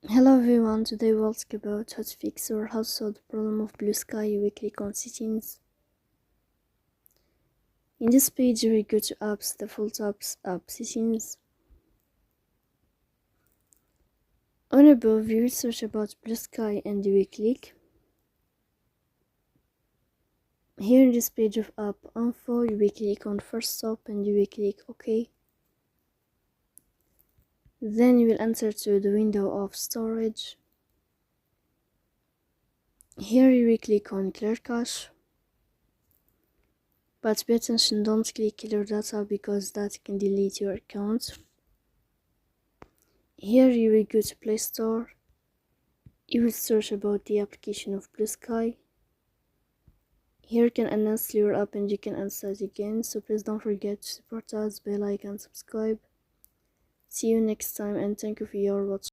Hello everyone, today we'll talk about how to fix or how to solve the problem of Bluesky weekly on settings. In this page we go to apps, default apps, app settings. On above you will search about Bluesky and you will click. Here in this page of app info you will click on first stop and you will click OK. Then you will enter to the window of storage. Here you will click on clear cache. But pay attention, don't click clear data because that can delete your account. Here you will go to Play Store. You will search about the application of Bluesky. Here you can uninstall your app and you can install it again, so please don't forget to support us by like and subscribe. See you next time and thank you for your watching.